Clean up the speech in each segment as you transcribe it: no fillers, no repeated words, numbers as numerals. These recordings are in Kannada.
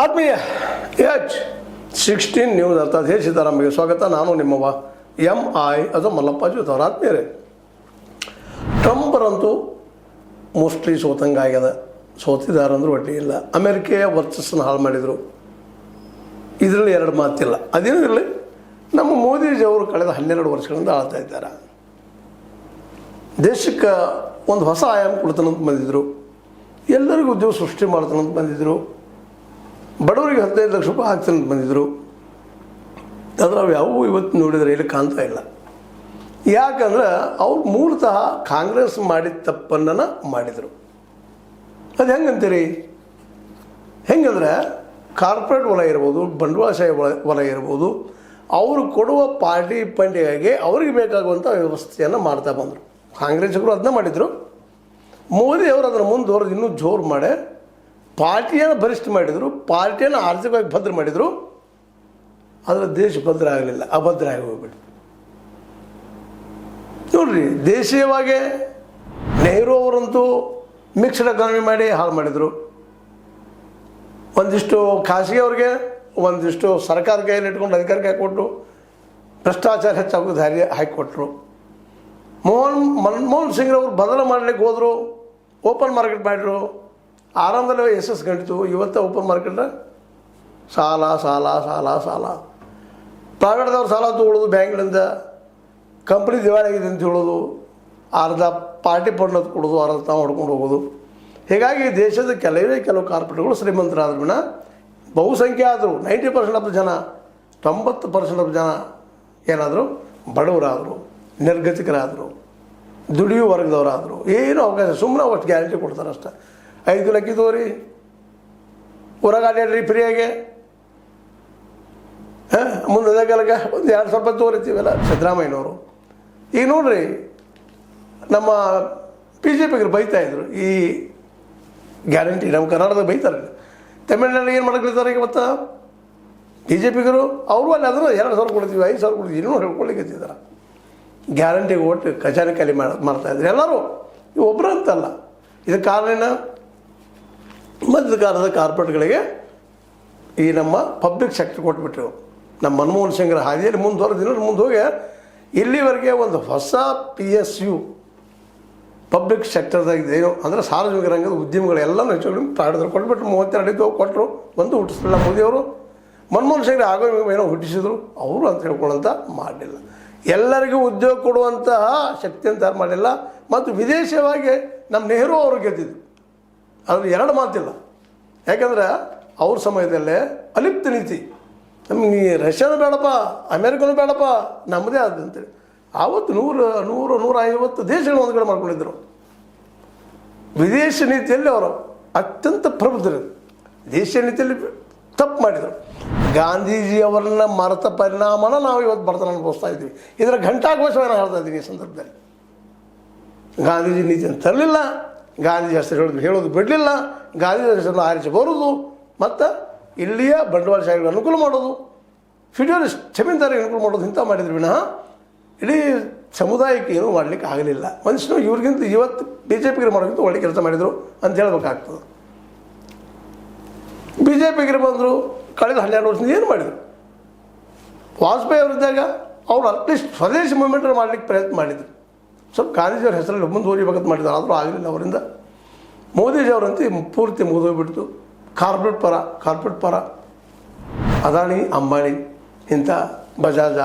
ಆತ್ಮೀಯ H16 ನ್ಯೂಸ್ ಅರ್ಥಾತ್ ಹೇ ಸೀತಾರಾಮಗೆ ಸ್ವಾಗತ. ನಾನು ನಿಮ್ಮವ MI ಅದು ಮಲ್ಲಪ್ಪ ಜೋತವ್ರ. ಆತ್ಮೀಯರೇ, ಟ್ರಂಪ್ರಂತೂ ಮೋಸ್ಟ್ಲಿ ಸೋತಂಗಾಗ್ಯದ. ಸೋತಿದಾರಂದ್ರೂ ಒಟ್ಟಿ ಇಲ್ಲ. ಅಮೇರಿಕೆಯ ವರ್ಚಸ್ಸನ್ನು ಹಾಳು ಮಾಡಿದರು, ಇದರಲ್ಲಿ ಎರಡು ಮಾತಿಲ್ಲ. ಅದೇನೂ ಇರಲಿ, ನಮ್ಮ ಮೋದಿಜಿಯವರು ಕಳೆದ 12 ವರ್ಷಗಳಿಂದ ಆಳ್ತಾ ಇದ್ದಾರೆ. ದೇಶಕ್ಕೆ ಒಂದು ಹೊಸ ಆಯಾಮ ಕೊಡ್ತಾನಂತ ಬಂದಿದ್ದರು, ಎಲ್ಲರಿಗೂ ಉದ್ಯೋಗ ಸೃಷ್ಟಿ ಮಾಡ್ತಾನಂತ ಬಂದಿದ್ದರು, ಬಡವರಿಗೆ 15 ಲಕ್ಷ ರೂಪಾಯಿ ಹಾಕ್ತಾನಂತ ಬಂದಿದ್ದರು. ಆದರೆ ಅವು ಯಾವುವು ಇವತ್ತು ನೋಡಿದರೆ ಇಲ್ಲಿ ಕಾಣ್ತಾ ಇಲ್ಲ. ಯಾಕಂದ್ರೆ ಅವ್ರು ಮೂಲತಃ ಕಾಂಗ್ರೆಸ್ ಮಾಡಿದ ತಪ್ಪನ್ನು ಮಾಡಿದರು. ಅದು ಹೆಂಗಂತೀರಿ? ಹೆಂಗಂದ್ರೆ ಕಾರ್ಪೊರೇಟ್ ವಲಯ ಇರ್ಬೋದು, ಬಂಡವಾಳಶಾಹಿ ವಲಯ ಇರ್ಬೋದು, ಅವರು ಕೊಡುವ ಪಾರ್ಟಿ ಪಂಡಿಗೆಗೆ ಅವ್ರಿಗೆ ಬೇಕಾಗುವಂಥ ವ್ಯವಸ್ಥೆಯನ್ನು ಮಾಡ್ತಾ ಬಂದರು. ಕಾಂಗ್ರೆಸ್ಸಿಗರು ಅದನ್ನ ಮಾಡಿದರು. ಮೋದಿಯವರು ಅದನ್ನು ಮುಂದುವರೆದು ಇನ್ನೂ ಜೋರು ಮಾಡಿ ಪಾರ್ಟಿಯನ್ನು ಬಲಿಷ್ಠ ಮಾಡಿದರು, ಪಾರ್ಟಿಯನ್ನು ಆರ್ಥಿಕವಾಗಿ ಭದ್ರ ಮಾಡಿದರು. ಆದರೆ ದೇಶ ಭದ್ರ ಆಗಲಿಲ್ಲ, ಅಭದ್ರ ಆಗಿ ಹೋಗ್ಬಿಟ್ಟು. ನೋಡ್ರಿ, ದೇಶೀಯವಾಗಿ ನೆಹರು ಅವರಂತೂ ಮಿಕ್ಸ್ಡ್ ಎಕಾನಮಿ ಮಾಡಿ ಹಾಳು ಮಾಡಿದರು. ಒಂದಿಷ್ಟು ಖಾಸಗಿಯವ್ರಿಗೆ, ಒಂದಿಷ್ಟು ಸರ್ಕಾರ ಕೈಯಲ್ಲಿ ಇಟ್ಕೊಂಡು ಅಧಿಕಾರಕ್ಕೆ ಹಾಕಿಕೊಟ್ಟು ಭ್ರಷ್ಟಾಚಾರ ಹೆಚ್ಚಾಗೋದು ದಾರಿ ಹಾಕಿಕೊಟ್ರು. ಮನಮೋಹನ್ ಸಿಂಗ್ರವ್ರು ಬದಲು ಮಾಡಲಿಕ್ಕೆ ಹೋದರು, ಓಪನ್ ಮಾರ್ಕೆಟ್ ಮಾಡಿದ್ರು, ಆರಂಭದಲ್ಲೇ ಯಶಸ್ಸು ಕಂಡಿತು. ಇವತ್ತು ಓಪನ್ ಮಾರ್ಕೆಟ್ ಸಾಲ ಸಾಲ ಸಾಲ ಸಾಲ, ಪ್ರೈವೇಟ್ದವ್ರು ಸಾಲ ತೊಗೊಳ್ಳೋದು ಬ್ಯಾಂಕ್ಗಳಿಂದ, ಕಂಪ್ನಿ ದಿವಾಳಿ ಆಗಿದೆ ಅಂತ ಹೇಳೋದು, ಅರ್ಧ ಪಾರ್ಟಿ ಫಂಡ್ ಅದು ಕೊಡೋದು, ಅರ್ಧ ತಾವು ಹೊಡ್ಕೊಂಡು ಹೋಗೋದು. ಹೀಗಾಗಿ ದೇಶದ ಕೆಲವು ಕಾರ್ಪೊರೇಟ್ಗಳು ಶ್ರೀಮಂತರಾದ್ರೂ ಬಹುಸಂಖ್ಯೆ ಆದರು. 90% ಆಫ್ ಜನ, 90% ಆಫ್ ಜನ ಏನಾದರೂ ಬಡವರಾದರು, ನಿರ್ಗತಿಕರಾದರು, ದುಡಿಯುವ ವರ್ಗದವರಾದರು. ಏನೂ ಅವಕಾಶ, ಸುಮ್ಮನೆ ಅವಷ್ಟು ಗ್ಯಾರಂಟಿ ಕೊಡ್ತಾರೆ ಅಷ್ಟೆ. 5 ಲಕ್ಷ ತೋರಿ ಹೊರಗಾಡ್ಯಾಡ್ರಿ ಫ್ರೀಯಾಗೆ, ಮುಂದೆ ಅದೇ ಕಾಲಕ್ಕೆ ಒಂದು 2 ಸಾವಿರ ರೂಪಾಯಿ ತೋರಿತೀವಲ್ಲ ಸಿದ್ದರಾಮಯ್ಯನವರು. ಈಗ ನೋಡ್ರಿ, ನಮ್ಮ BJPಗರು ಬೈತಾಯಿದ್ರು ಈ ಗ್ಯಾರಂಟಿ. ನಮ್ಮ ಕರ್ನಾಟಕದಾಗ ಬೈತಾರೆ, ತಮಿಳ್ನಾಡಿಗೆ ಏನು ಮಾಡಕ್ಲಿದ್ದಾರೆ ಇವತ್ತು BJPಗರು. ಅವರು ಅಲ್ಲಿ ಅದನ್ನು 2 ಸಾವಿರ ಕೊಡ್ತೀವಿ, 5 ಸಾವಿರ ಕೊಡ್ತೀವಿ, ಇನ್ನೂ ಹೇಳ್ಕೊಳ್ಳಿಕ್ಕಿದ್ದಾರೆ. ಗ್ಯಾರಂಟಿಗೆ ಒಟ್ಟು ಕಚಾರಿ ಖಾಲಿ ಮಾಡ್ತಾಯಿದ್ರು ಎಲ್ಲರೂ. ಇವು ಒಬ್ಬರು ಅಂತಲ್ಲ, ಇದಕ್ಕೆ ಕಾರಣ ಮಧ್ಯಕಾಲದ ಕಾರ್ಪೊರೇಟ್ಗಳಿಗೆ ಈ ನಮ್ಮ ಪಬ್ಲಿಕ್ ಸೆಕ್ಟರ್ ಕೊಟ್ಬಿಟ್ರು. ನಮ್ಮ ಮನಮೋಹನ್ ಸಿಂಗ್ರ ಹಾದಿಯಲ್ಲಿ ಮುಂದೆ ಹೋಗಿ ಇಲ್ಲಿವರೆಗೆ ಒಂದು ಹೊಸ PSU ಪಬ್ಲಿಕ್ ಸೆಕ್ಟರ್ದಾಗ ಏನು ಅಂದರೆ ಸಾರ್ವಜನಿಕ ರಂಗದ ಉದ್ಯಮಗಳೆಲ್ಲನೂ ಹೆಚ್ಚು ಪ್ರಾಡಕ್ಟ್ ಕೊಟ್ಬಿಟ್ರು. 32 ಕೊಟ್ಟರು, ಒಂದು ಹುಟ್ಟಿಸಲಿಲ್ಲ ಮೋದಿಯವರು. ಮನಮೋಹನ್ ಸಿಂಗ್ರ ಆಗೋ ಏನೋ ಹುಟ್ಟಿಸಿದ್ರು, ಅವರು ಅಂತ ಹೇಳ್ಕೊಳ್ಳೋಂಥ ಮಾಡಲಿಲ್ಲ. ಎಲ್ಲರಿಗೂ ಉದ್ಯೋಗ ಕೊಡುವಂತಹ ಶಕ್ತಿಯನ್ನು ತಯಾರು ಮಾಡಲಿಲ್ಲ. ಮತ್ತು ವಿದೇಶಿಯವಾಗಿ ನಮ್ಮ ನೆಹರು ಅವರು ಗೆದ್ದಿದ್ದು, ಅದ್ರ 2 ಮಾತಿಲ್ಲ. ಯಾಕಂದ್ರೆ ಅವ್ರ ಸಮಯದಲ್ಲೇ ಅಲಿಪ್ತ ನೀತಿ, ನಮ್ಗೆ ರಷ್ಯಾನೂ ಬೇಡಪ್ಪ, ಅಮೇರಿಕನೂ ಬೇಡಪ್ಪ, ನಮ್ಮದೇ ಆದಂತೇಳಿ ಆವತ್ತು 100-150 ದೇಶಗಳು ಒಂದು ಕಡೆ ಮಾಡ್ಕೊಂಡಿದ್ದರು. ವಿದೇಶಿ ನೀತಿಯಲ್ಲಿ ಅವರು ಅತ್ಯಂತ ಪ್ರಬುದ್ಧರು. ದೇಶೀಯ ನೀತಿಯಲ್ಲಿ ತಪ್ಪು ಮಾಡಿದರು. ಗಾಂಧೀಜಿಯವರನ್ನ ಮರೆತ ಪರಿಣಾಮನ ನಾವು ಇವತ್ತು ಬಡತನ ಅನುಭವಿಸ್ತಾ ಇದ್ವಿ. ಇದರ ಘಂಟಾಘೋಷವನ್ನು ಹೇಳ್ತಾ ಇದ್ದೀನಿ ಈ ಸಂದರ್ಭದಲ್ಲಿ. ಗಾಂಧೀಜಿ ನೀತಿಯನ್ನು ತರಲಿಲ್ಲ, ಗಾಂಧೀಜಿ ಹೆಸರು ಹೇಳೋದು ಬಿಡಲಿಲ್ಲ, ಗಾಂಧೀಜಿ ಹೆಸರನ್ನು ಆರಿಸಿ ಬರೋದು, ಮತ್ತು ಇಲ್ಲಿಯ ಬಂಡವಾಳಶಾಹಿಗಳಿಗೆ ಅನುಕೂಲ ಮಾಡೋದು, ಫಿಡರಲಿಸ್ಟ್ ಜಮೀನ್ದಾರಿಗೆ ಅನುಕೂಲ ಮಾಡೋದು, ಇಂಥ ಮಾಡಿದ್ರು ವಿನಃ ಇಡೀ ಸಮುದಾಯಕ್ಕೆ ಏನೂ ಮಾಡಲಿಕ್ಕೆ ಆಗಲಿಲ್ಲ. ಮನುಷ್ಯನು ಇವ್ರಿಗಿಂತ ಇವತ್ತು BJPಗರು ಮಾಡೋಕ್ಕಿಂತ ಒಳ್ಳೆ ಕೆಲಸ ಮಾಡಿದರು ಅಂತ ಹೇಳ್ಬೇಕಾಗ್ತದೆ. BJPಗರು ಬಂದರು, ಕಳೆದ 12 ವರ್ಷದಿಂದ ಏನು ಮಾಡಿದರು? ವಾಜಪೇಯಿ ಅವರಿದ್ದಾಗ ಅವರು ಅಟ್ಲೀಸ್ಟ್ ಸ್ವದೇಶಿ ಮೂವ್ಮೆಂಟನ್ನು ಮಾಡಲಿಕ್ಕೆ ಪ್ರಯತ್ನ ಮಾಡಿದರು. ಸ್ವಲ್ಪ ಗಾಂಧೀಜಿಯವ್ರ ಹೆಸರಲ್ಲಿ ಮುಂದುವರಿಬೇಕಂತ ಮಾಡಿದ್ದಾರೆ, ಆದರೂ ಆಗಲಿಲ್ಲ ಅವರಿಂದ. ಮೋದಿಜಿಯವರಂತೂ ಪೂರ್ತಿ ಮುಗಿದೋಗ್ಬಿಡ್ತು. ಕಾರ್ಪೊರೇಟ್ ಪರ ಅದಾನಿ, ಅಂಬಾನಿ, ಇಂಥ ಬಜಾಜ,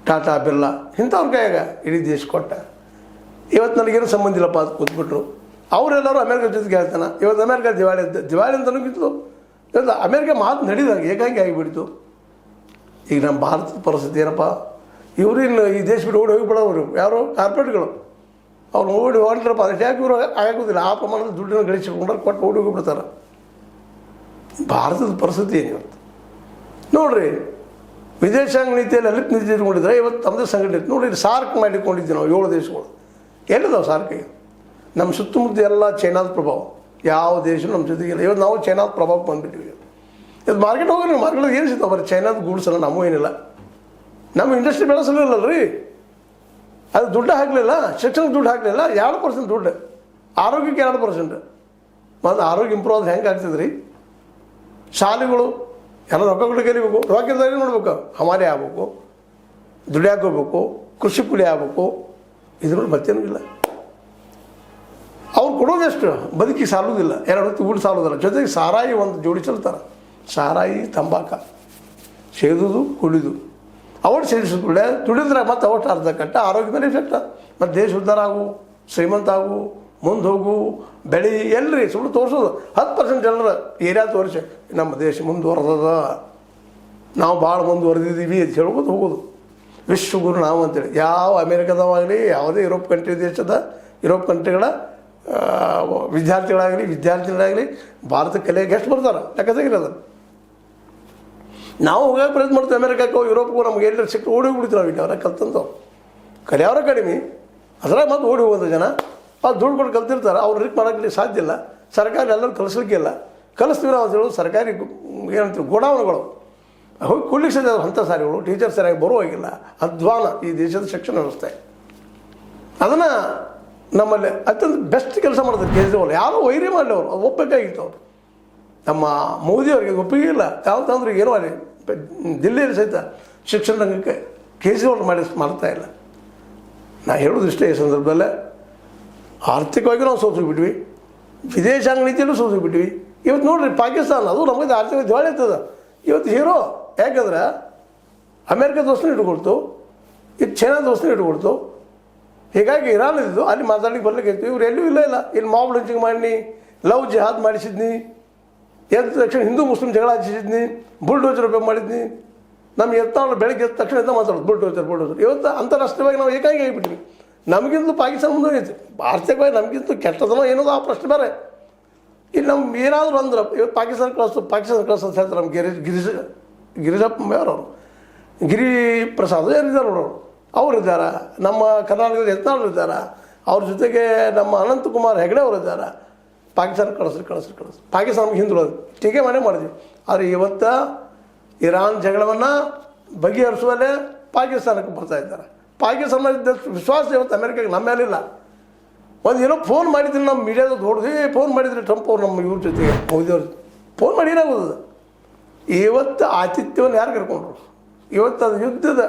ಟಾಟಾ, ಬಿರ್ಲಾ ಇಂಥವ್ರ ಕೈಯಾಗ ಇಡೀ ದೇಶ ಕೊಟ್ಟ. ಇವತ್ತು ನನಗೇನು ಸಂಬಂಧ ಇಲ್ಲಪ್ಪ ಅದು ಕೂತ್ಬಿಟ್ರು. ಅವರೆಲ್ಲರೂ ಅಮೇರಿಕ ಜೊತೆಗೆ ಹೇಳ್ತಾನೆ. ಇವತ್ತು ಅಮೇರಿಕ ದಿವಾಳಿ ಅಂತಲೂ ಗಿತ್ತು. ಇವತ್ತು ಅಮೇರಿಕ ಮಾತು ನಡೆದಾಗ ಏಕಾಂಗಿ ಆಗಿಬಿಡ್ತು. ಈಗ ನಮ್ಮ ಭಾರತದ ಪರಿಸ್ಥಿತಿ ಏನಪ್ಪ? ಇವ್ರಿನ್ನು ಈ ದೇಶ ಬಿಟ್ಟು ಓಡಿ ಹೋಗಿಬಿಡೋರು ಯಾರು? ಕಾರ್ಪೊರೇಟ್ಗಳು. ಅವ್ರು ಹೊಂಟ್ರಪ್ಪ, ಅದಕ್ಕೆ ಯಾಕೆ ಇವರು ಆಗೋದಿಲ್ಲ. ಆ ಪ್ರಮಾಣದ ದುಡ್ಡನ್ನು ಗಳಿಸಿಕೊಂಡ್ರೆ ಕೊಟ್ಟು ಓಡಿ ಹೋಗಿಬಿಡ್ತಾರೆ. ಭಾರತದ ಪರಿಸ್ಥಿತಿ ಏನು ಇವತ್ತು ನೋಡ್ರಿ. ವಿದೇಶಾಂಗ ನೀತಿಯಲ್ಲಿ ಅಲಿಪ್ ನೀತಿ ಇಟ್ಕೊಂಡಿದ್ರೆ ಇವತ್ತು ತಮ್ಮದೇ ಸಂಘಟನೆ ನೋಡಿರಿ. ಸಾರ್ಕ್ ಮಾಡಿಕೊಂಡಿದ್ದೀವಿ ನಾವು 7 ದೇಶಗಳು. ಎಲ್ಲಿದ್ದಾವೆ ಸಾರ್ಕಿಗೆ? ನಮ್ಮ ಸುತ್ತಮುತ್ತ ಎಲ್ಲ ಚೈನಾದ ಪ್ರಭಾವ, ಯಾವ ದೇಶ ನಮ್ಮ ಜೊತೆಗಿಲ್ಲ. ಇವತ್ತು ನಾವು ಚೈನಾದ ಪ್ರಭಾವ ಬಂದುಬಿಟ್ಟಿವಿ. ಇವತ್ತು ಮಾರ್ಕೆಟ್ ಹೋಗಿ ಮಾರ್ಕೆಟ್ ಏನು ಸಿಗ್ತಾವೆ? ಬರೀ ಚೈನಾದ ಗೂಡ್ಸಲ್ಲ, ನಮಗೂ ಏನಿಲ್ಲ. ನಮ್ಮ ಇಂಡಸ್ಟ್ರಿ ಬೆಳೆಸಲಿಲ್ಲ ರೀ, ಅದು ದುಡ್ಡು ಹಾಕಲಿಲ್ಲ, ಶಿಕ್ಷಣಕ್ಕೆ ದುಡ್ಡು ಹಾಕಲಿಲ್ಲ. 2% ದುಡ್ಡು, ಆರೋಗ್ಯಕ್ಕೆ 2%. ಮತ್ತು ಆರೋಗ್ಯ ಇಂಪ್ರೂವ್ ಆದ್ರೆ ಹೆಂಗೆ ಆಗ್ತದೆ ರೀ? ಶಾಲೆಗಳು ಎಲ್ಲ ರೊಕ್ಕ ಕೊಟ್ಟು ಕಲಿಬೇಕು, ರೊಕ್ಕದಾಗಿ ನೋಡ್ಬೇಕು, ಹಮಾರಿ ಆಗ್ಬೇಕು, ದುಡಿಯಾಕೆ ಹೋಗ್ಬೇಕು, ಕೃಷಿ ಕೂಲಿ ಆಗ್ಬೇಕು, ಇದ್ರಲ್ಲಿ ಮತ್ತೇನೂ ಇಲ್ಲ. ಅವ್ರು ಕೊಡೋದೆಷ್ಟು ಬದುಕಿಗೆ ಸಾಲೋದಿಲ್ಲ, 2 ಹೊತ್ತು ಊಟ ಸಾಲೋದಿಲ್ಲ. ಜೊತೆಗೆ ಸಾರಾಯಿ ಒಂದು ಜೋಡಿಸಿರ್ತಾರೆ, ಸಾರಾಯಿ ತಂಬಾಕ ಸೇದುದು ಕುಡಿದು ಅವಳು ಸೇರಿಸೋದು ಕೂಡ ದುಡಿದ್ರೆ ಮತ್ತು ಅವಷ್ಟು ಅರ್ಧ ಕಟ್ಟ ಆರೋಗ್ಯ ಮೇಲೆ ಇಫೆಕ್ಟ. ಮತ್ತು ದೇಶ ಉದ್ಧಾರ ಆಗು, ಶ್ರೀಮಂತ ಆಗು, ಮುಂದೆ ಹೋಗು, ಬೆಳೆ ಎಲ್ಲರಿ ಸುಳ್ಳು ತೋರಿಸೋದು. 10% ಜನರ ಏರಿಯಾ ತೋರಿಸಿ ನಮ್ಮ ದೇಶ ಮುಂದುವರೆದ, ನಾವು ಭಾಳ ಮುಂದುವರೆದಿದ್ದೀವಿ ಅಂತ ಹೇಳ್ಬೋದು ಹೋಗೋದು. ವಿಶ್ವಗುರು ನಾವು ಅಂತೇಳಿ ಯಾವ ಅಮೇರಿಕಾದವಾಗಲಿ ಯಾವುದೇ ಯುರೋಪ್ ಕಂಟ್ರಿಗಳ ವಿದ್ಯಾರ್ಥಿಗಳಾಗಲಿ ಭಾರತಕ್ಕೆ ಕಲಿಯೋಕೆ ಎಷ್ಟು ಬರ್ತಾರೆ ಲೆಕ್ಕ ತೆಗಿರೋದು. ನಾವು ಹೋಗೋಕೆ ಪ್ರಯತ್ನ ಮಾಡ್ತೀವಿ ಅಮೇರಿಕಕ್ಕೋ ಯುರೋಪ್ಗೂ, ನಮ್ಗೆ ಎಲ್ಲರೂ ಸಿಟ್ಟು ಓಡಿ ಬಿಡ್ತೀವಿ ನಾವು. ಅವರ ಕಲ್ತಂತವ್ರು ಕಲಿಯೋರ ಕಡಿಮೆ, ಅದ್ರಾಗ ಮತ್ತೆ ಓಡಿ ಹೋಗೋದು ಜನ. ಅದು ದುಡ್ಡು ಕೊಟ್ಟು ಕಲ್ತಿರ್ತಾರೆ, ಅವ್ರು ರಿಕ್ ಮಾಡೋಕ್ಕೆ ಸಾಧ್ಯ ಇಲ್ಲ. ಸರ್ಕಾರ ಎಲ್ಲರೂ ಕಲಿಸ್ಲಿಕ್ಕಿಲ್ಲ. ಕಲಿಸ್ತೀವಿ ನಾವು ಅಂತ ಹೇಳೋದು ಸರ್ಕಾರಿ ಏನಂತೀವಿ ಗೋಡಾವಣೆಗಳು ಹೋಗಿ ಕೂಡ್ಲಿಕ್ಕೆ ಸಾಧ್ಯ ಅಂಥ ಸಾರಿಗಳು ಟೀಚರ್ ಸರಿಯಾಗಿ ಬರುವಾಗಿಲ್ಲ. ಅಧ್ವಾನ ಈ ದೇಶದ ಶಿಕ್ಷಣ ವ್ಯವಸ್ಥೆ. ಅದನ್ನು ನಮ್ಮಲ್ಲಿ ಅತ್ಯಂತ ಬೆಸ್ಟ್ ಕೆಲಸ ಮಾಡ್ತಾರೆ ಕೇಜ್ರಿವಾಲ್. ಯಾರೋ ವೈರಿ ಮಾಡಲಿ ಅವರು, ಅದು ಒಪ್ಪಬೇಕಾಗಿತ್ತು. ಅವರು ನಮ್ಮ ಮೋದಿಯವರಿಗೆ ಒಪ್ಪಿಗೆ ಇಲ್ಲ. ಯಾವ ತಂದ್ರೆ ಏನೋ ಅಲ್ಲಿ ದಿಲ್ಲಿಯಲ್ಲಿ ಸಹಿತ ಶಿಕ್ಷಣ ರಂಗಕ್ಕೆ ಕೇಜ್ರಿವಾಲ್ ಮಾಡ್ತಾಯಿಲ್ಲ. ನಾ ಹೇಳೋದು ಇಷ್ಟೇ ಈ ಸಂದರ್ಭದಲ್ಲೇ, ಆರ್ಥಿಕವಾಗಿ ನಾವು ಸೋತಿಬಿಟ್ವಿ, ವಿದೇಶಾಂಗ ನೀತಿಯಲ್ಲೂ ಸೋತಿಬಿಟ್ವಿ. ಇವತ್ತು ನೋಡಿರಿ ಪಾಕಿಸ್ತಾನ, ಅದು ನಮಗೆ ಆರ್ಥಿಕ ದಿವಾಳಿ ಆಗ್ತದೆ ಇವತ್ತು ಹೀರೋ. ಯಾಕಂದ್ರೆ ಅಮೇರಿಕ ದೋಸ್ತನ ಇಟ್ಕೊಳ್ತು, ಇದು ಚೈನಾ ದೋಸ್ತನ ಇಟ್ಕೊಳ್ತು. ಹೀಗಾಗಿ ಇರಾನ್ ಇದ್ದು ಅಲ್ಲಿ ಮಾತಾಡ್ಲಿಕ್ಕೆ ಬರ್ಲಿಕ್ಕೆ ಇರ್ತೀವಿ. ಇವ್ರು ಎಲ್ಲೂ ಇಲ್ಲ. ಇಲ್ಲಿ ಮಾಬ್ ಲಂಚಿಂಗ್ ಮಾಡಿ ಲವ್ ಜಿಹಾದ್ ಮಾಡಿಸಿದ್ನಿ, ಎದ್ದ ತಕ್ಷಣ ಹಿಂದೂ ಮುಸ್ಲಿಂ ಜಗಳ ಹಚ್ಚಿಸಿದ್ನಿ, ಬುಲ್ಡೋಜರ್ ಉಪಯೋಗ ಮಾಡಿದ್ನಿ. ನಮ್ಗೆ ಎತ್ತಾಳು ಬೆಳಗ್ಗೆ ಎದ್ದ ತಕ್ಷಣ ಎದ್ದ ಮಾತಾಡೋದು ಬುಲ್ಡೋಜರ್. ಇವತ್ತು ಅಂತಾರಾಷ್ಟ್ರೀಯವಾಗಿ ನಾವು ಏಕಾಗಿ ಆಗಿಬಿಟ್ವಿ. ನಮಗಿಂತಲೂ ಪಾಕಿಸ್ತಾನ ಮುಂದೆ ಆರ್ಥಿಕವಾಗಿ ನಮಗಿಂತೂ ಕೆಟ್ಟದನೋ ಏನೋದು ಆ ಪ್ರಶ್ನೆ ಬೇರೆ. ಇಲ್ಲಿ ನಮ್ಗೆ ಏನಾದರೂ ಅಂದ್ರೆ ಇವತ್ತು ಪಾಕಿಸ್ತಾನ ಕಳಿಸೋದು ಹೇಳ್ತಾರೆ. ನಮ್ಮ ಗಿರಿಜಪ್ಪ ಅವರು ಗಿರಿ ಪ್ರಸಾದ್ ಏನಿದ್ದಾರೆ ನೋಡೋರು, ಅವರಿದ್ದಾರೆ. ನಮ್ಮ ಕರ್ನಾಟಕದ ಯತ್ನಾಳ್ ಇದ್ದಾರೆ, ಅವ್ರ ಜೊತೆಗೆ ನಮ್ಮ ಅನಂತಕುಮಾರ್ ಹೆಗಡೆ ಅವರು ಇದ್ದಾರೆ. ಪಾಕಿಸ್ತಾನ ಕಳಿಸ್ರಿ. ಪಾಕಿಸ್ತಾನ ನಮ್ಗೆ ಹಿಂದುಳೋದು ಟೀಕೆ ಮಾಡಿದ್ವಿ. ಆದರೆ ಇವತ್ತು ಇರಾನ್ ಜಗಳವನ್ನು ಬಗೆಹರಿಸುವಲ್ಲೇ ಪಾಕಿಸ್ತಾನಕ್ಕೆ ಬರ್ತಾ ಇದ್ದಾರೆ. ಪಾಕಿಸ್ತಾನದ ವಿಶ್ವಾಸ ಇವತ್ತು ಅಮೇರಿಕಾಗೆ ನಮ್ಮ ಮೇಲಿಲ್ಲ. ಒಂದು ಏನೋ ಫೋನ್ ಮಾಡಿದ್ರು ನಮ್ಮ ಮೀಡಿಯಾದ ಹೊಡೆದು ಫೋನ್ ಮಾಡಿದ್ರು ಟ್ರಂಪ್ ಅವ್ರು ನಮ್ಮ ಇವ್ರ ಜೊತೆಗೆ ಮೋದಿಯವ್ರ ಫೋನ್ ಮಾಡಿ ಏನಾಗೋದು. ಇವತ್ತು ಆತಿಥ್ಯವನ್ನು ಯಾರು ಕರ್ಕೊಂಡ್ರು? ಇವತ್ತು ಅದು ಯುದ್ಧದ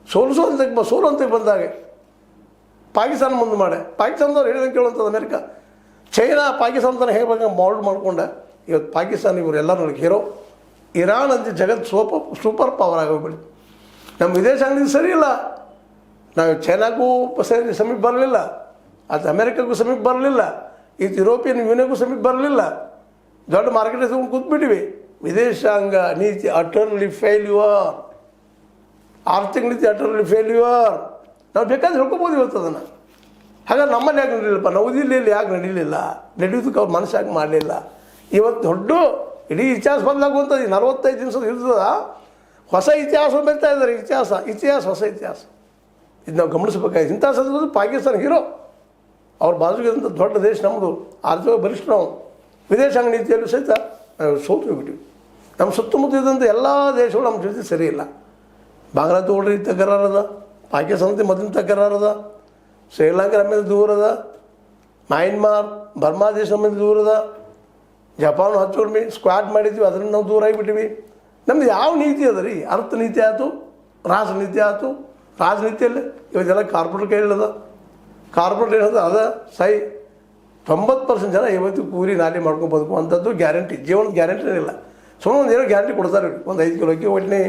ಸೋಲುವಂತೆ ಬಂದಾಗ ಪಾಕಿಸ್ತಾನ ಮುಂದೆ ಮಾಡಿ ಪಾಕಿಸ್ತಾನದವ್ರು ಹೇಳಿದಂಗೆ ಕೇಳುವಂಥದ್ದು ಅಮೇರಿಕ. ಚೈನಾ ಪಾಕಿಸ್ತಾನದ ಹೇಗೆ ಬೇಕಾಗ ಮೌಲ್ಡ್ ಮಾಡ್ಕೊಂಡೆ ಇವತ್ತು ಪಾಕಿಸ್ತಾನ ಇವರು ಎಲ್ಲರೂ ನೋಡಿ ಹೀರೋ. ಇರಾನ್ ಅಂತ ಜಗತ್ತು ಸೂಪರ್ ಪವರ್ ಆಗೋಗ್ಬಿಡಿ. ನಮ್ಮ ವಿದೇಶಾಂಗ ನೀತಿ ಸರಿ ಇಲ್ಲ. ನಾವು ಚೈನಾಗೂ ಸಮೀಪ ಬರಲಿಲ್ಲ, ಅದು ಅಮೇರಿಕಾಗೂ ಸಮೀಪ ಬರಲಿಲ್ಲ, ಇದು ಯುರೋಪಿಯನ್ ಯೂನಿಯನ್ಗೂ ಸಮೀಪ ಬರಲಿಲ್ಲ. ದೊಡ್ಡ ಮಾರ್ಕೆಟ್ ತಗೊಂಡು ಕೂತ್ಬಿಟ್ಟಿವಿ. ವಿದೇಶಾಂಗ ನೀತಿ ಅಟರ್ಲಿ ಫೇಲ್ಯೂರ್, ಆರ್ಥಿಕ ನೀತಿ ಅಟರ್ಲಿ ಫೇಲ್ಯೂರ್. ನಾವು ಬೇಕಾದ್ರೆ ಹೇಳ್ಕೊಬೋದು ಇವತ್ತು ಅದನ್ನು. ಹಾಗಾದ್ರೆ ನಮ್ಮಲ್ಲಿ ಯಾಕೆ ನಡೀಲಿಲ್ಲಪ್ಪ? ನವದೆಹಲಿಯಲ್ಲಿ ಯಾಕೆ ನಡೀಲಿಲ್ಲ? ನಡೆಯೋದಕ್ಕೆ ಅವ್ರು ಮನಸ್ಸು ಯಾಕೆ ಮಾಡಲಿಲ್ಲ? ಇವತ್ತು ದೊಡ್ಡ ಇಡೀ ಇತಿಹಾಸ ಬದಲಾಗುವಂಥದ್ದು. 45 ದಿವಸದ ಯುದ್ಧದ ಹೊಸ ಇತಿಹಾಸ ಬರ್ತಾ ಇದ್ದಾರೆ. ಇತಿಹಾಸ ಹೊಸ ಇತಿಹಾಸ. ಇದು ನಾವು ಗಮನಿಸಬೇಕಾಗಿದೆ. ಇಂಥ ಸಂದರ್ಭದಲ್ಲಿ ಪಾಕಿಸ್ತಾನ ಹೀರೋ. ಅವ್ರ ಬಾಜುಗಿಂತ ದೊಡ್ಡ ದೇಶ ನಮ್ಮದು, ಆರ್ಥಿಕ ಬಲಿಷ್ಠ ನಾವು. ವಿದೇಶಾಂಗ ನೀತಿಯಲ್ಲೂ ಸಹಿತ ನಾವು ಸೋತು ಹೋಗ್ಬಿಟ್ಟಿವಿ. ನಮ್ಮ ಸುತ್ತಮುತ್ತ ಇದ್ದಂಥ ಎಲ್ಲ ದೇಶಗಳು ನಮ್ಮ ಜೊತೆ ಸರಿ ಇಲ್ಲ. ಬಾಂಗ್ಲಾ ತಗೊಳ್ರಿ ತಕರಾರದ, ಪಾಕಿಸ್ತಾನದ ಮೊದಲಿನ ತಕರಾರದ, ಶ್ರೀಲಂಕಾ ನಮ್ಮಿಂದ ದೂರದ, ಮಯನ್ಮಾರ್ ಬರ್ಮಾ ದೇಶ ನಮ್ಮಿಂದ ದೂರದ, ಜಪಾನ್ ಹಚ್ಚೋಡ್ಮಿ ಸ್ಕ್ವಾಡ್ ಮಾಡಿದ್ವಿ, ಅದರಿಂದ ನಾವು ದೂರ ಆಗಿಬಿಟ್ಟಿವಿ. ನಮ್ದು ಯಾವ ನೀತಿ ಅದ ರೀ? ಅರ್ಥ ನೀತಿ ಆಯಿತು, ರಾಜನೀತಿ ಆಯಿತು. ರಾಜನೀತಿಯಲ್ಲಿ ಇವತ್ತೆಲ್ಲ ಕಾರ್ಪೊರೇಟ್ ಕೈ ಇಲ್ಲದ. ಕಾರ್ಪೊರೇಟ್ ಹೇಳೋದು ಅದ ಸೈ 90% ಜನ ಇವತ್ತು ಕೂಲಿ ನಾಲಿ ಮಾಡ್ಕೊಂಡು ಬದುಕುವಂಥದ್ದು ಗ್ಯಾರಂಟಿ. ಜೀವನದ ಗ್ಯಾರಂಟಿನೇ ಇಲ್ಲ. ಸುಮ್ಮನೆ ಒಂದು ಏನೋ ಗ್ಯಾರಂಟಿ ಕೊಡ್ತಾರೆ. ಒಂದು 5 ಕಿಲೋ ಅಕ್ಕಿ ಕೊಟ್ಟಿನಿ,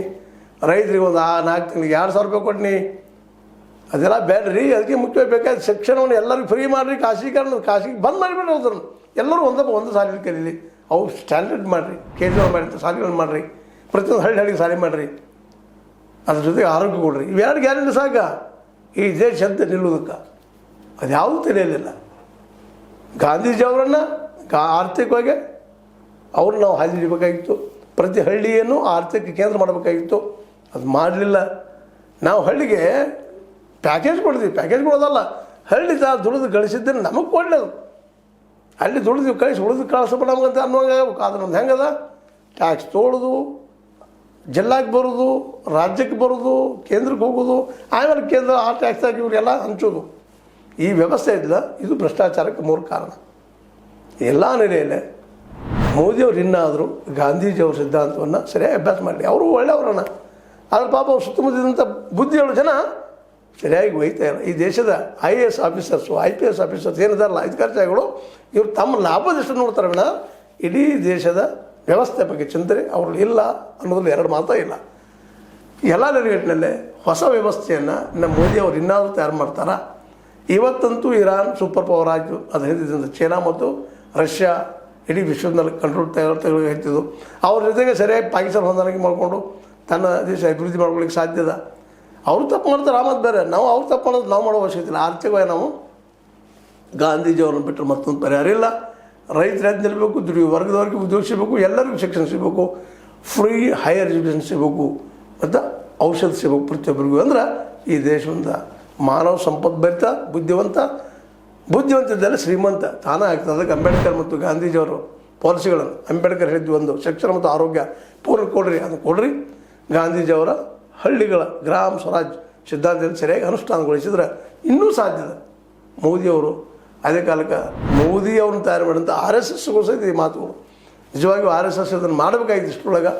ರೈತರಿಗೆ ಒಂದು 4 ತಿಂಗಳಿಗೆ 2,000 ರೂಪಾಯಿ ಕೊಟ್ಟಿನಿ. ಅದೆಲ್ಲ ಬೇಡ್ರಿ. ಅದಕ್ಕೆ ಮುಖ್ಯವಾಗಿ ಬೇಕಾದ ಶಿಕ್ಷಣವನ್ನು ಎಲ್ಲರಿಗೂ ಫ್ರೀ ಮಾಡಿರಿ. ಖಾಸಗಿ ಬಂದ್ ಮಾಡಿಬಿಡ್ರಿ. ಅದನ್ನು ಎಲ್ಲರೂ ಒಂದು ಸಾಲಿಗೆ ಕಲೀಲಿ. ಅವು ಸ್ಟ್ಯಾಂಡರ್ಡ್ ಮಾಡಿರಿ. ಕೇಜ್ರಿವಾಲ್ ಮಾಡಿರ್ತಾರೆ ಸಾಲಿಗಳನ್ನು ಮಾಡಿರಿ. ಪ್ರತಿಯೊಂದು ಹಳ್ಳಿಗೆ ಸಾಲಿ ಮಾಡಿರಿ. ಅದ್ರ ಜೊತೆಗೆ ಆರೋಗ್ಯ ಕೊಡ್ರಿ. ಇವೆರಡು ಗ್ಯಾರಂಟಿ ಸಾಕ ಈ ದೇಶ ಅಂತ ನಿಲ್ಲೋದಕ್ಕೆ. ಅದು ಯಾವುದೂ ತಿಳಿಯಲಿಲ್ಲ. ಗಾಂಧೀಜಿ ಅವರನ್ನು ಆರ್ಥಿಕವಾಗಿ ಅವ್ರನ್ನ ನಾವು ಹಾದಿ ಹಿಡಿಬೇಕಾಗಿತ್ತು. ಪ್ರತಿ ಹಳ್ಳಿಯನ್ನು ಆರ್ಥಿಕ ಕೇಂದ್ರ ಮಾಡಬೇಕಾಗಿತ್ತು. ಅದು ಮಾಡಲಿಲ್ಲ. ನಾವು ಹಳ್ಳಿಗೆ ಪ್ಯಾಕೇಜ್ ಕೊಡ್ತೀವಿ. ಪ್ಯಾಕೇಜ್ ಕೊಡೋದಲ್ಲ, ಹಳ್ಳಿ ದುಡಿದು ಗಳಿಸಿದ್ದನ್ನು ನಮಗೆ ಕೊಡಲಿ. ಅಲ್ಲಿ ದುಡಿದು ಉಳಿದು ಕಳಿಸ್ಬಿಡ ನಮಗಂತ ಅನ್ನೋಂಗೆ ಆಗ್ಬೇಕು. ಆದ್ರೆ ನಮ್ದು ಹೆಂಗದ? ಟ್ಯಾಕ್ಸ್ ತೊಗೊಳೋದು, ಜಿಲ್ಲಾಕ್ಕೆ ಬರೋದು, ರಾಜ್ಯಕ್ಕೆ ಬರೋದು, ಕೇಂದ್ರಕ್ಕೆ ಹೋಗೋದು, ಆಮೇಲೆ ಕೇಂದ್ರ ಆ ಟ್ಯಾಕ್ಸ್ ಆಗಿ ಇವರಿಗೆಲ್ಲ ಹಂಚೋದು. ಈ ವ್ಯವಸ್ಥೆ ಇದ್ದಿಲ್ಲ. ಇದು ಭ್ರಷ್ಟಾಚಾರಕ್ಕೆ ಮೂಲ ಕಾರಣ. ಎಲ್ಲ ನೆಲೆಯಲ್ಲೇ ಮೋದಿಯವರು ಇನ್ನಾದರೂ ಗಾಂಧೀಜಿಯವ್ರ ಸಿದ್ಧಾಂತವನ್ನು ಸರಿಯಾಗಿ ಅಭ್ಯಾಸ ಮಾಡಲಿ. ಅವರು ಒಳ್ಳೆಯವರನ್ನ, ಆದರೆ ಪಾಪ ಅವ್ರು ಸುತ್ತಮುತ್ತಲಿದ್ದಂಥ ಬುದ್ಧಿಗಳು ಜನ ಸರಿಯಾಗಿ ಒಯ್ತಾ ಇಲ್ಲ. ಈ ದೇಶದ IAS ಆಫೀಸರ್ಸು IPS ಆಫೀಸರ್ಸ್ ಏನಿದಾರಲ್ಲ ಅಧಿಕಾರಿಗಳು, ಇವರು ತಮ್ಮ ಲಾಭದಷ್ಟು ನೋಡ್ತಾರೆ ವಿನ ಇಡೀ ದೇಶದ ವ್ಯವಸ್ಥೆ ಬಗ್ಗೆ ಚಿಂತನೆ ಅವ್ರಲ್ಲಿ ಇಲ್ಲ ಅನ್ನೋದ್ರಲ್ಲಿ ಎರಡು ಮಾತೇ ಇಲ್ಲ. ಎಲ್ಲ ನೆಲೆಗಟ್ಟಿನಲ್ಲೇ ಹೊಸ ವ್ಯವಸ್ಥೆಯನ್ನು ನಮ್ಮ ಮೋದಿಯವರು ಇನ್ನಾದರೂ ತಯಾರು ಮಾಡ್ತಾರಾ? ಇವತ್ತಂತೂ ಇರಾನ್ ಸೂಪರ್ ಪವರ್ ಆಯಿತು. ಅದು ಹೇಳಿದ್ರಿಂದ ಚೈನಾ ಮತ್ತು ರಷ್ಯಾ ಇಡೀ ವಿಶ್ವದಲ್ಲಿ ಕಂಟ್ರೋಲ್ ತೆಗೆದು ಅವ್ರ ಜೊತೆಗೆ ಸರಿಯಾಗಿ ಪಾಕಿಸ್ತಾನ ಹೊಂದಾಣಿಕೆ ಮಾಡಿಕೊಂಡು ತನ್ನ ದೇಶ ಅಭಿವೃದ್ಧಿ ಮಾಡ್ಕೊಳ್ಳಿಕ್ಕೆ ಸಾಧ್ಯದ. ಅವರು ತಪ್ಪು ಮಾಡ್ತಾರೆ, ಆಮದು ಬೇರೆ. ನಾವು ಅವ್ರು ತಪ್ಪು ಮಾಡೋದು ನಾವು ಮಾಡೋ ಅವಶ್ಯಕತೆ ಇಲ್ಲ. ಆರ್ಥಿಕವಾಗಿ ನಾವು ಗಾಂಧೀಜಿಯವ್ರನ್ನ ಬಿಟ್ಟರೆ ಮತ್ತೊಂದು ಪರಿಹಾರ ಇಲ್ಲ. ರೈತರು ಎದ್ದು ನಿಲ್ಲಬೇಕು, ದುಡಿಯೋ ವರ್ಗದವ್ರಿಗೆ ಉದ್ಯೋಗ ಸಿಗಬೇಕು, ಎಲ್ಲರಿಗೂ ಶಿಕ್ಷಣ ಸಿಗಬೇಕು, ಫ್ರೀ ಹೈಯರ್ ಎಜುಕೇಷನ್ ಸಿಗಬೇಕು, ಮತ್ತು ಔಷಧ ಸಿಗಬೇಕು ಪ್ರತಿಯೊಬ್ಬರಿಗೂ. ಅಂದ್ರೆ ಈ ದೇಶದಿಂದ ಮಾನವ ಸಂಪದ್ಭರಿತ ಬುದ್ಧಿವಂತಿದ್ದಲ್ಲ ಶ್ರೀಮಂತ ತಾನೇ ಆಗ್ತದೆ. ಅದಕ್ಕೆ ಅಂಬೇಡ್ಕರ್ ಮತ್ತು ಗಾಂಧೀಜಿಯವರು ಪಾಲಿಸಿಗಳನ್ನು ಅಂಬೇಡ್ಕರ್ ಹೇಳಿದ್ವಿ, ಒಂದು ಶಿಕ್ಷಣ ಮತ್ತು ಆರೋಗ್ಯ ಪೂರ್ಣ ಕೊಡ್ರಿ, ಅದು ಕೊಡ್ರಿ. ಗಾಂಧೀಜಿಯವರ ಹಳ್ಳಿಗಳ ಗ್ರಾಮ ಸ್ವರಾಜ್ ಸಿದ್ಧಾಂತದಲ್ಲಿ ಸರಿಯಾಗಿ ಅನುಷ್ಠಾನಗೊಳಿಸಿದ್ರೆ ಇನ್ನೂ ಸಾಧ್ಯದ. ಮೋದಿಯವರು ಅದೇ ಕಾಲಕ್ಕೆ ಮೋದಿಯವ್ರನ್ನ ತಯಾರು ಮಾಡಿದಂಥ RSSಗೂ ಸಹಿತ ಈ ಮಾತುಗಳು ನಿಜವಾಗಿಯೂ RSS ಇದನ್ನು ಮಾಡಬೇಕಾಗಿತ್ತು, ಇಷ್ಟರೊಳಗೆ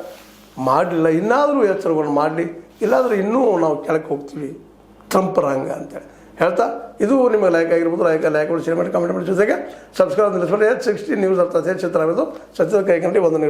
ಮಾಡಲಿಲ್ಲ. ಇನ್ನಾದರೂ ಎಚ್ಚರಗಳನ್ನು ಮಾಡಲಿ, ಇಲ್ಲಾಂದರೆ ಇನ್ನೂ ನಾವು ಕೆಳಕ್ಕೆ ಹೋಗ್ತೀವಿ ಟ್ರಂಪರ ಹಂಗೆ ಅಂತೇಳಿ ಹೇಳ್ತಾ, ಇದು ನಿಮಗೆ ಲೈಕ್ ಆಗಿರ್ಬೋದು. ಲೈಕ್ ಮಾಡಿ, ಶೇರ್ ಮಾಡಿ, ಕಮೆಂಟ್ ಮಾಡಿ, ಜೊತೆಗೆ ಸಬ್ಸ್ಕ್ರೈಬ್ ನಿಲ್ಲಿಸ್ಬಿಟ್ಟು H60 ನ್ಯೂಸ್ ಅರ್ಥ ಚಿತ್ರ ಆಗೋದು ಸತ್ಯದ ಕೈಗಂಡಿ ವಂದನೆಗಳು.